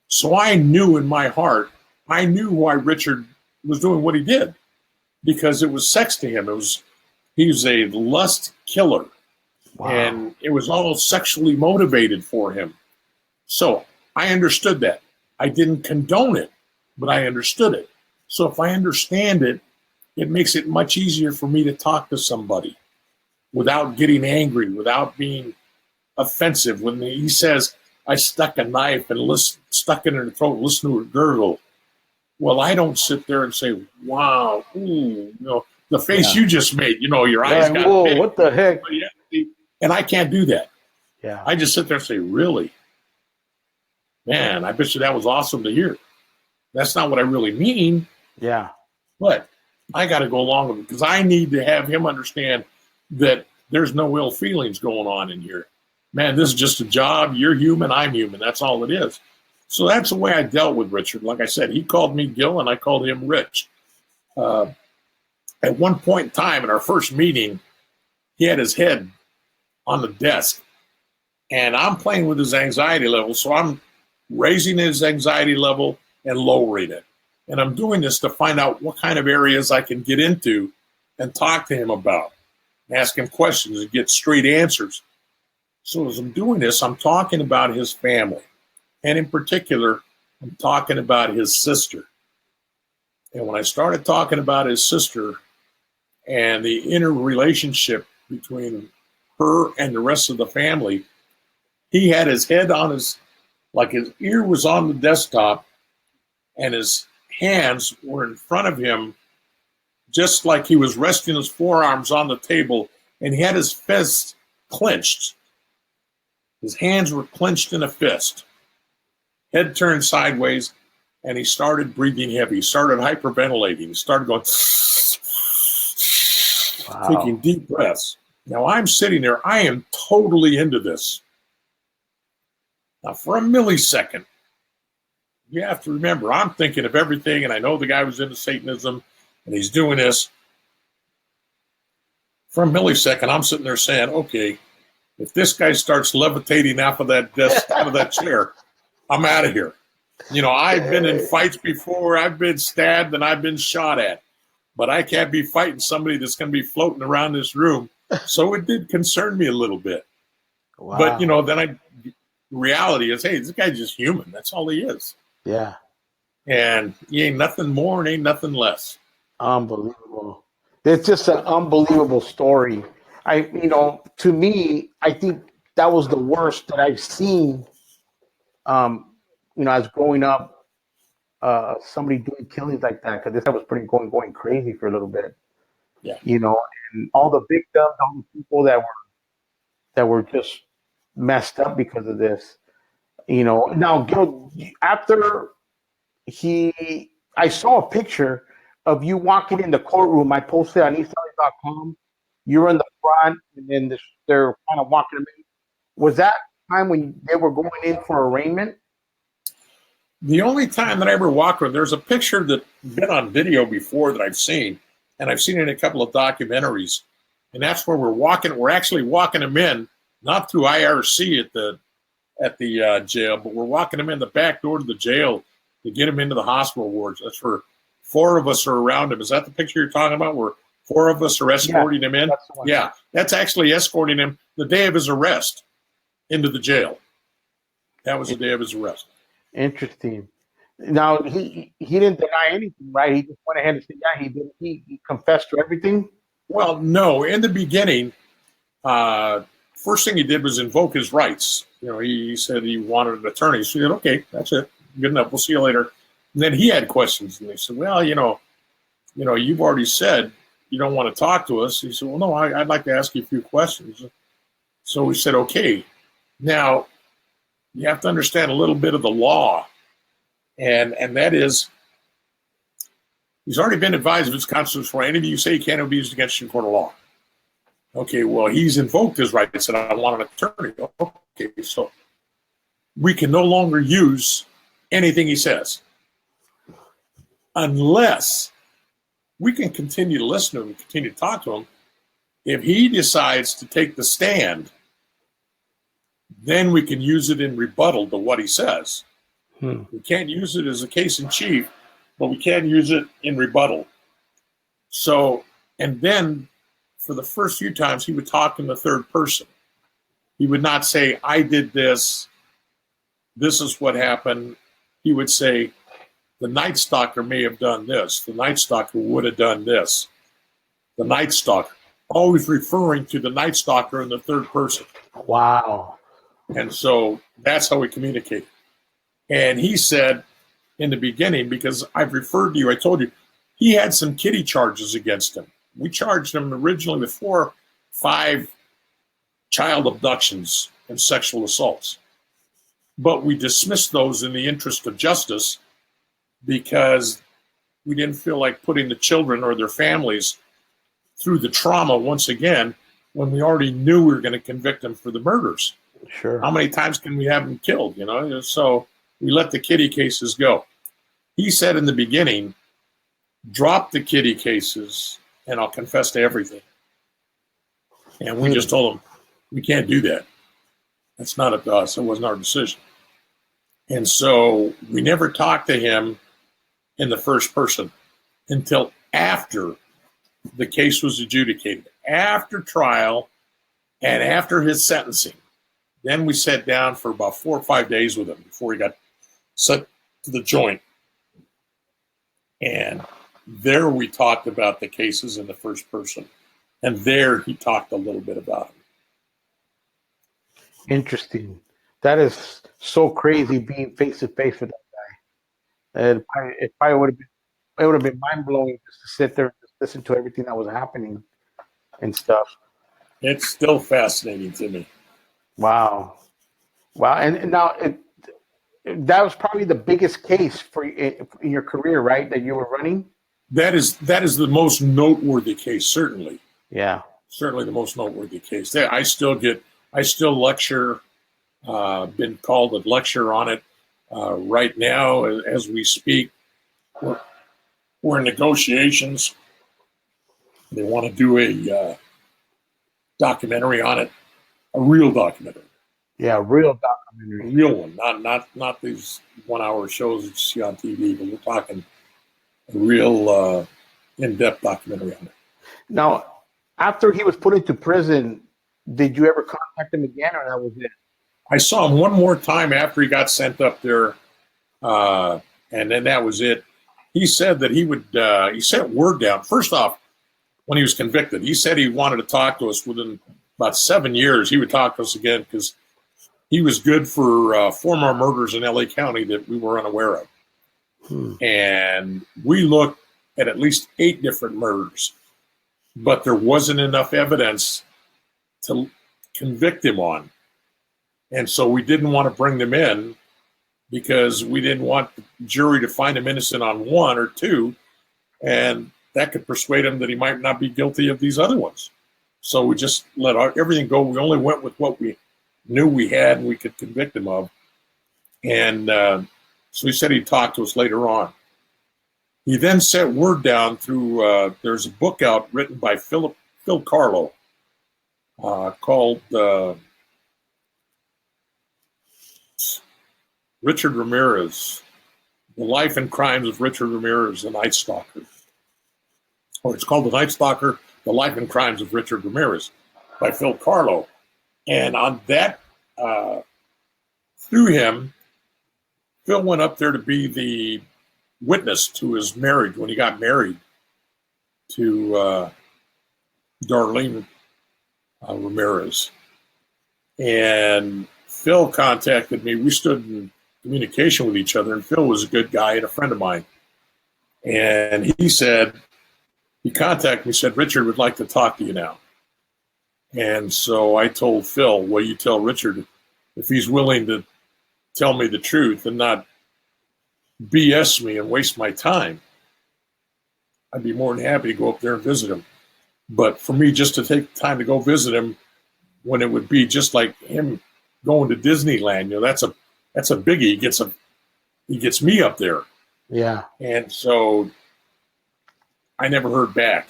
So I knew in my heart, I knew why Richard was doing what he did, because it was sex to him. He was a lust killer. Wow. And it was all sexually motivated for him. So I understood that. I didn't condone it, but I understood it. So if I understand it, it makes it much easier for me to talk to somebody without getting angry, without being offensive. When he says, I stuck a knife and stuck it in her throat, listen to her gurgle. Well, I don't sit there and say, wow, ooh, the face you just made, your eyes got whoa, big. What the heck? And I can't do that. Yeah. I just sit there and say, really? Man, I bet you that was awesome to hear. That's not what I really mean. Yeah. But I got to go along with it because I need to have him understand that there's no ill feelings going on in here. Man, this is just a job. You're human. I'm human. That's all it is. So that's the way I dealt with Richard. Like I said, he called me Gil and I called him Rich. At one point in time in our first meeting, he had his head on the desk and I'm playing with his anxiety level. So I'm raising his anxiety level and lowering it. And I'm doing this to find out what kind of areas I can get into and talk to him about, ask him questions and get straight answers. So as I'm doing this, I'm talking about his family. And in particular, I'm talking about his sister. And when I started talking about his sister and the interrelationship between her and the rest of the family, he had his head on his ear was on the desktop and his hands were in front of him, just like he was resting his forearms on the table, and he had his fists clenched. His hands were clenched in a fist. Head turned sideways, and he started breathing heavy. He started hyperventilating. He started going, taking deep breaths. Now I'm sitting there. I am totally into this. Now, for a millisecond, you have to remember, I'm thinking of everything, and I know the guy was into Satanism, and he's doing this. For a millisecond, I'm sitting there saying, okay, if this guy starts levitating off of that desk, out of that chair, I'm out of here. I've been in fights before. I've been stabbed and I've been shot at. But I can't be fighting somebody that's going to be floating around this room. So it did concern me a little bit. Wow. But, then reality is, hey, this guy's just human. That's all he is. Yeah. And he ain't nothing more and ain't nothing less. Unbelievable. It's just an unbelievable story. To me, I think that was the worst that I've seen, as growing up, somebody doing killings like that, because this guy was going crazy for a little bit. Yeah. And all the victims, all the people that were just messed up because of this. Now, Gil, after I saw a picture of you walking in the courtroom. I posted on eastside.com. You're in the front, and then they're kind of walking them in. Was that time when they were going in for arraignment? The only time that I ever walked with, there's a picture that's been on video before that I've seen, and I've seen it in a couple of documentaries. And that's where we're walking. We're actually walking them in, not through IRC at the jail, but we're walking them in the back door to the jail to get him into the hospital wards. That's where 4 of us are around him. Is that the picture you're talking about, where 4 of us are escorting him in? Yeah, that's actually escorting him the day of his arrest into the jail. That was the day of his arrest. Interesting. Now, he didn't deny anything, right? He just went ahead and said, yeah, he did. He confessed to everything? Well, no. In the beginning, first thing he did was invoke his rights. He said he wanted an attorney. So he said, okay, that's it. Good enough. We'll see you later. And then he had questions. And they said, well, you've already said you don't want to talk to us. He said, well, no, I'd like to ask you a few questions. So we said, okay. Now, you have to understand a little bit of the law. And that is, he's already been advised of his constitutional right. Anything you say you can't be used against you in court of law. Okay, well, he's invoked his right and said, I want an attorney. Okay, so we can no longer use anything he says unless we can continue to listen to him, continue to talk to him. If he decides to take the stand, then we can use it in rebuttal to what he says. We can't use it as a case in chief, but we can use it in rebuttal. So, and then for the first few times, he would talk in the third person. He would not say, I did this. This is what happened. He would say, the Night Stalker may have done this. The Night Stalker would have done this. The Night Stalker, always referring to the Night Stalker in the third person. Wow. And so that's how we communicate. And he said in the beginning, because I've referred to you, I told you, he had some kiddie charges against him. We charged him originally with 4 or 5 child abductions and sexual assaults. But we dismissed those in the interest of justice because we didn't feel like putting the children or their families through the trauma once again when we already knew we were going to convict them for the murders. Sure. How many times can we have them killed, So we let the kiddie cases go. He said in the beginning, drop the kiddie cases and I'll confess to everything. And we just told him, we can't do that. That's not up to us. It wasn't our decision. And so we never talked to him in the first person until after the case was adjudicated, after trial and after his sentencing. Then we sat down for about 4 or 5 days with him before he got sent to the joint. And there we talked about the cases in the first person. And there he talked a little bit about them. Interesting. That is so crazy being face to face with that guy. It probably would have been mind blowing just to sit there and just listen to everything that was happening and stuff. It's still fascinating to me. Wow. And now that was probably the biggest case for in your career, right? That you were running. That is the most noteworthy case, certainly. Yeah. Certainly the most noteworthy case. I still lecture been called a lecture on it. Right now, as we speak, we're in negotiations. They want to do a documentary on it, a real documentary. Yeah, real A documentary. real one, not these 1 hour shows that you see on TV, but we're talking a real in-depth documentary on it. Now, after he was put into prison, did you ever contact him again, or that was it? I saw him one more time after he got sent up there, and then that was it. He said that he would. He sent word down. First off, when he was convicted, he said he wanted to talk to us within about 7 years. He would talk to us again because he was good for 4 more murders in L.A. County that we were unaware of. And we looked at least 8 different murders, but there wasn't enough evidence to convict him on. And so we didn't want to bring them in because we didn't want the jury to find him innocent on 1 or 2, and that could persuade him that he might not be guilty of these other ones. So we just let everything go. We only went with what we knew we had and we could convict him of. And so he said he'd talk to us later on. He then sent word down through, there's a book out written by Gil Carrillo called Richard Ramirez, The Life and Crimes of Richard Ramirez, the Night Stalker. Or it's called The Night Stalker, The Life and Crimes of Richard Ramirez by Gil Carrillo. And on that, through him, Phil went up there to be the witness to his marriage when he got married to Darlene Ramirez. And Phil contacted me. We stood in communication with each other, and Phil was a good guy and a friend of mine. And he contacted me, said, Richard would like to talk to you now. And so I told Phil, well, you tell Richard if he's willing to tell me the truth and not BS me and waste my time, I'd be more than happy to go up there and visit him. But for me, just to take time to go visit him when it would be just like him going to Disneyland, that's a biggie. He gets me up there. Yeah. And so I never heard back.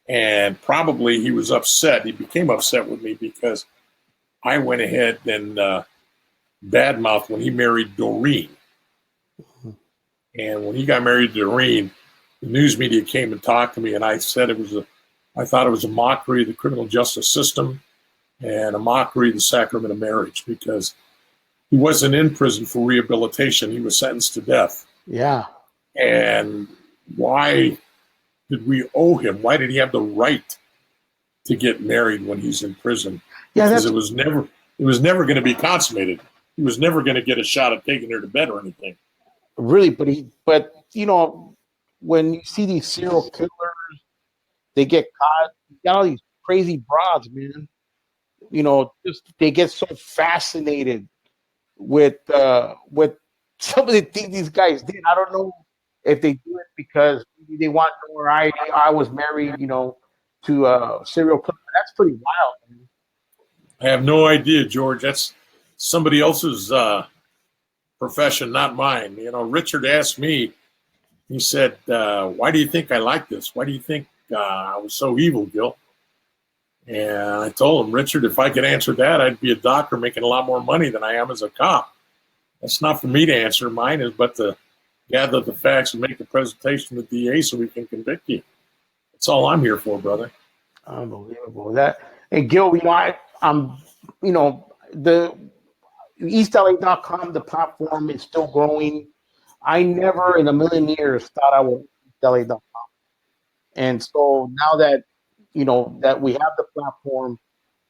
And probably he was upset. He became upset with me because I went ahead and badmouthed when he married Doreen. And when he got married to Doreen, the news media came and talked to me, and I said I thought it was a mockery of the criminal justice system and a mockery of the sacrament of marriage, because he wasn't in prison for rehabilitation. He was sentenced to death. Yeah. And why did we owe him? Why did he have the right to get married when he's in prison? Yeah, because it was never going to be consummated. He was never going to get a shot at taking her to bed or anything. Really, but when you see these serial killers, they get caught. You got all these crazy broads, man. Just they get so fascinated with some of the things these guys did. I don't know if they do it because maybe they want notoriety. I was married, to a serial killer. That's pretty wild, man. I have no idea, George. That's somebody else's profession, not mine. Richard asked me, he said, why do you think I like this? Why do you think I was so evil, Gil? And I told him, Richard, if I could answer that, I'd be a doctor making a lot more money than I am as a cop. That's not for me to answer. Mine is but to gather the facts and make the presentation to the DA so we can convict you. That's all I'm here for, brother. Unbelievable. And Gil, I'm the EastLA.com, the platform is still growing. I never in a million years thought I would EastLA.com. And so now that that we have the platform,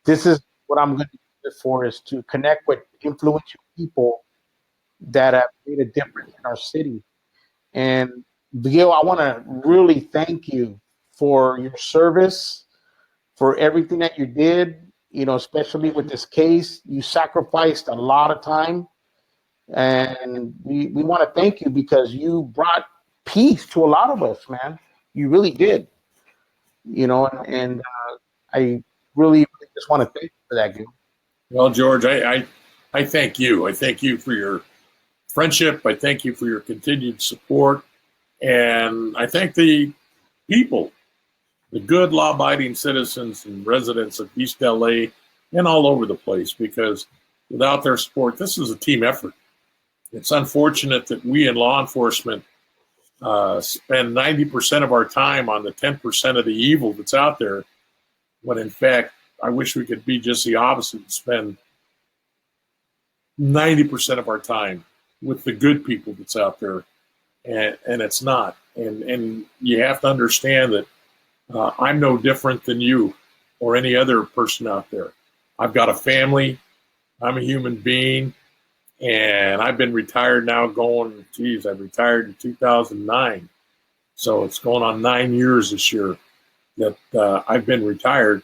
this is what I'm going to do it for, is to connect with influential people that have made a difference in our city. And Gil, I want to really thank you for your service, for everything that you did, especially with this case. You sacrificed a lot of time. And we want to thank you because you brought peace to a lot of us, man. You really did. I really, really just want to thank you for that, Gil. Well, George, I I thank you. I thank you for your friendship. I thank you for your continued support. And I thank the people, the good law-abiding citizens and residents of East L.A. and all over the place, because without their support, this is a team effort. It's unfortunate that we in law enforcement spend 90% of our time on the 10% of the evil that's out there, when in fact, I wish we could be just the opposite and spend 90% of our time with the good people that's out there, and it's not. And you have to understand that I'm no different than you or any other person out there. I've got a family. I'm a human being, and I've been retired now I retired in 2009. So it's going on 9 years this year that I've been retired,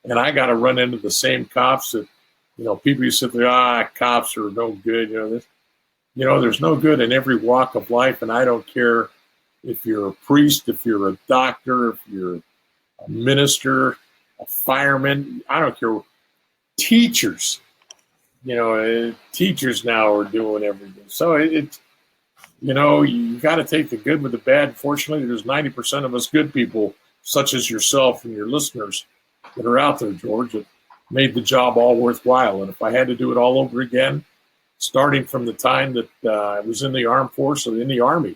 and I got to run into the same cops that, people who sit there, cops are no good. There's no good in every walk of life, and I don't care if you're a priest, if you're a doctor, if you're a minister, a fireman, I don't care. Teachers, teachers now are doing everything. So you got to take the good with the bad. Fortunately, there's 90% of us good people, such as yourself and your listeners, that are out there, George, that made the job all worthwhile. And if I had to do it all over again, starting from the time that I was in the armed force or in the Army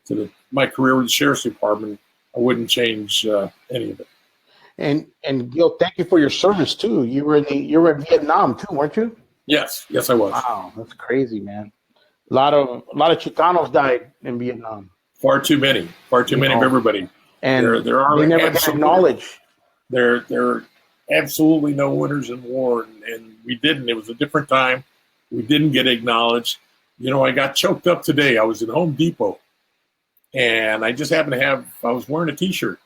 to my career with the Sheriff's Department, I wouldn't change any of it. And Gil, thank you for your service too. You were in Vietnam too, weren't you? Yes, I was. Wow, that's crazy, man. A lot of Chicanos died in Vietnam. Far too many of everybody. And they never got acknowledged. There are absolutely no winners in war, and we didn't. It was a different time. We didn't get acknowledged. I got choked up today. I was in Home Depot, and I just happened to I was wearing a T-shirt,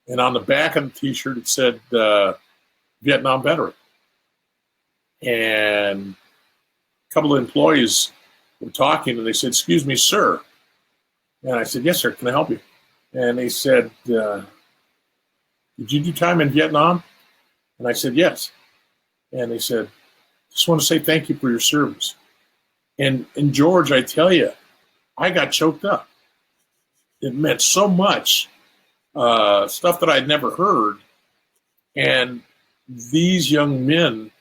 and on the back of the T-shirt it said Vietnam veteran. And a couple of employees were talking, and they said, "Excuse me, sir." And I said, "Yes, sir. Can I help you?" And they said, "Did you do time in Vietnam?" And I said, "Yes." And they said, "Just want to say thank you for your service." And George, I tell you, I got choked up. It meant so much, stuff that I'd never heard. And these young men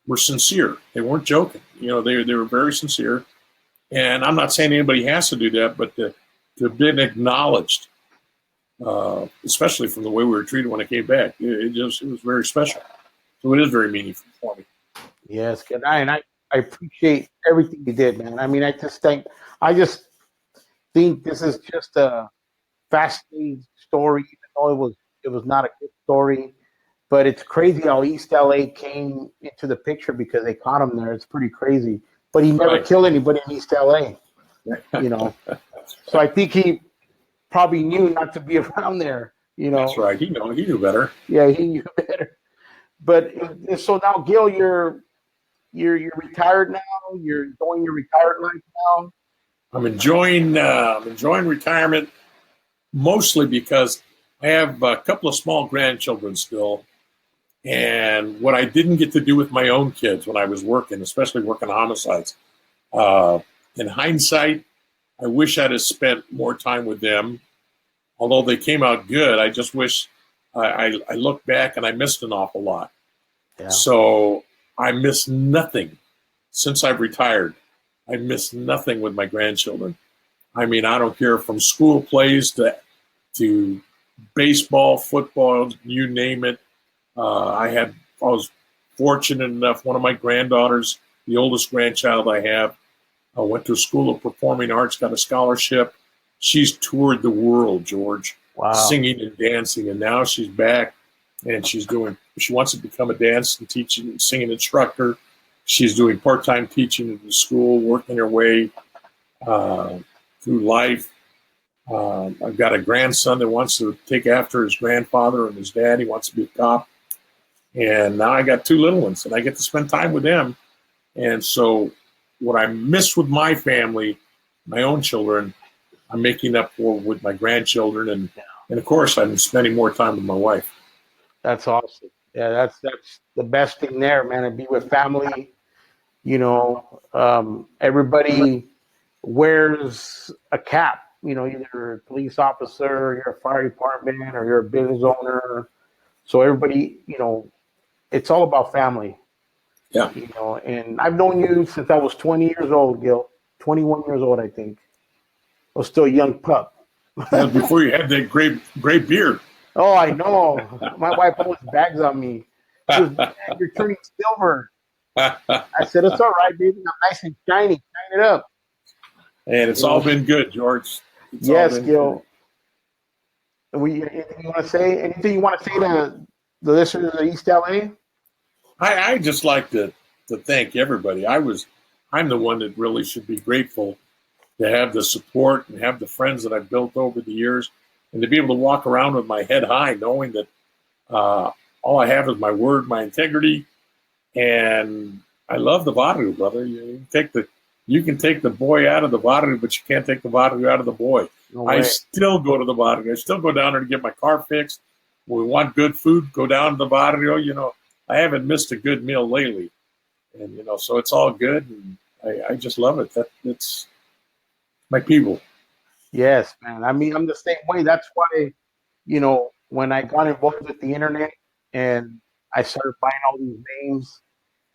were sincere. They weren't joking. They were very sincere. And I'm not saying anybody has to do that, but to have been acknowledged, especially from the way we were treated when I came back, it was very special. So it is very meaningful for me. Yes, and I appreciate everything you did, man. I mean, I just think this is just a fascinating story, even though it was not a good story. But it's crazy how East LA came into the picture because they caught him there. It's pretty crazy. But he never killed anybody in East LA, So I think he probably knew not to be around there, That's right. He knew better. Yeah, he knew better. But so now, Gil, you're retired now. You're enjoying your retired life now. I'm enjoying retirement mostly because I have a couple of small grandchildren still. And what I didn't get to do with my own kids when I was working, especially working homicides, in hindsight, I wish I'd have spent more time with them. Although they came out good, I just wish I look back and I missed an awful lot. Yeah. So I miss nothing since I've retired. I miss nothing with my grandchildren. I mean, I don't care, from school plays to baseball, football, you name it. I was fortunate enough, one of my granddaughters, the oldest grandchild I have, went to a school of performing arts, got a scholarship. She's toured the world, George, singing and dancing, and now she's back and she wants to become a dance and teaching and singing instructor. She's doing part-time teaching at the school, working her way through life. I've got a grandson that wants to take after his grandfather and his dad. He wants to be a cop. And now I got two little ones, and I get to spend time with them. And so what I miss with my family, my own children, I'm making up for with my grandchildren. And of course, I'm spending more time with my wife. That's awesome. Yeah, that's the best thing there, man, to be with family Everybody wears a cap. Either a police officer, you're a fire department, or you're a business owner. So everybody, it's all about family. Yeah. And I've known you since I was 20 years old, Gil. 21 years old, I think. I was still a young pup. That was before you had that great beard. Oh, I know. My wife always bags on me. She goes, "Man, you're turning silver." I said, "It's all right, baby. I'm nice and shiny. Shine it up." And it's all been good, George. It's all Yes, been Gil. good. Anything you want to say? Anything you want to say to the listeners of East LA? I just like to thank everybody. I'm the one that really should be grateful to have the support and have the friends that I've built over the years, and to be able to walk around with my head high, knowing that all I have is my word, my integrity, and I love the barrio, brother. You can take the boy out of the barrio, but you can't take the barrio out of the boy. No I way. still go to the barrio. I still go down there to get my car fixed. When we want good food, go down to the barrio. I haven't missed a good meal lately, and so it's all good. And I just love it. It's my people. Yes, man. I mean, I'm the same way. That's why, when I got involved with the internet and I started buying all these names,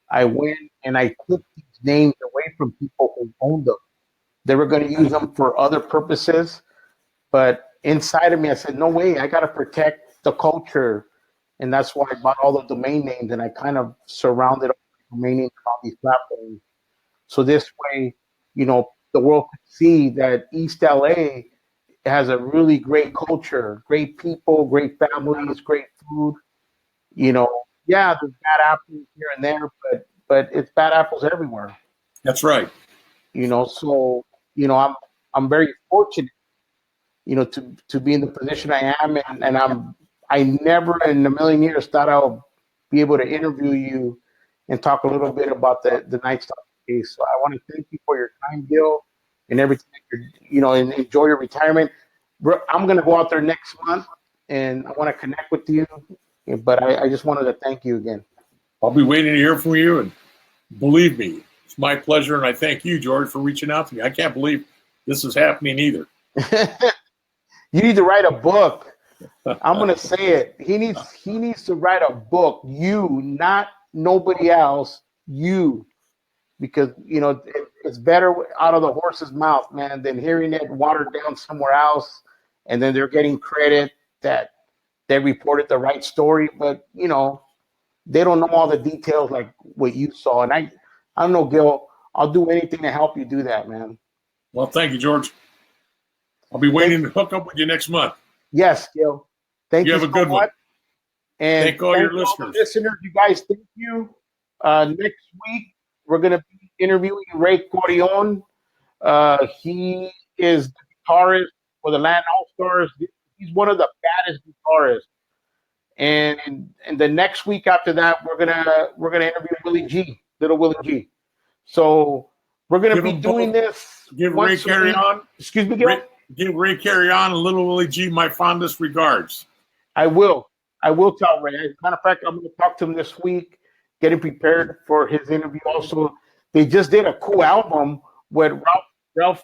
I went and I took these names away from people who owned them. They were going to use them for other purposes, but inside of me, I said, no way, I got to protect the culture. And that's why I bought all the domain names and I kind of surrounded all the domain names on these platforms. So this way, the world could see that East LA has a really great culture, great people, great families, great food. Yeah, there's bad apples here and there, but it's bad apples everywhere. That's right. So I'm very fortunate, to be in the position I am, and I never in a million years thought I'll be able to interview you and talk a little bit about the Night Stalker case. So I want to thank you for your time, Gil, and everything that and enjoy your retirement. I'm going to go out there next month, and I want to connect with you. But I just wanted to thank you again. I'll be waiting to hear from you, and believe me, it's my pleasure, and I thank you, George, for reaching out to me. I can't believe this is happening either. You need to write a book. I'm gonna say it. He needs to write a book. You, not nobody else. You, because it's better out of the horse's mouth, man, than hearing it watered down somewhere else, and then they're getting credit that they reported the right story, but they don't know all the details like what you saw. And I don't know, Gil. I'll do anything to help you do that, man. Well, thank you, George. I'll be waiting to hook up with you next month. Yes, Gil. Thank you have a so good much. one. And thank all your listeners. You guys, thank you. Next week, we're going to be interviewing Ray Corleone. He is the guitarist for the Latin All Stars. He's one of the baddest guitarists. And the next week after that, we're gonna interview Willie G, Little Willie G. So we're gonna be doing this. Give Ray Carrillo. Excuse me, Gil. Give Ray Carrillo and Little Willie G my fondest regards. I will tell Ray. As a matter of fact, I'm going to talk to him this week, getting prepared for his interview. Also, they just did a cool album with Ralph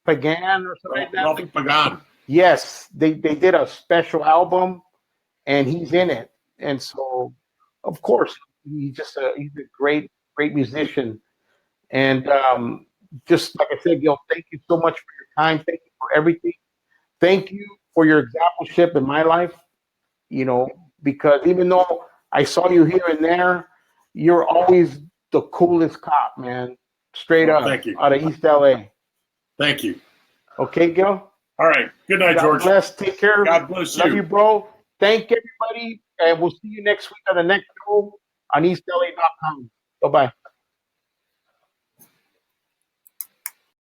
Pagan or something like that. Ralph Pagan. Yes, they did a special album, and he's in it. And so, of course, he's a great musician. And just like I said, Gil, thank you so much for your time. Thank you for everything. Thank you for your exampleship in my life. Because even though I saw you here and there, you're always the coolest cop, man. Straight up. Thank you. Out of East LA. Thank you. Okay, Gil? All right. Good night, George. God bless. Take care. God bless you. Love you, bro. Thank everybody. And we'll see you next week on the next show on EastLA.com. Bye-bye.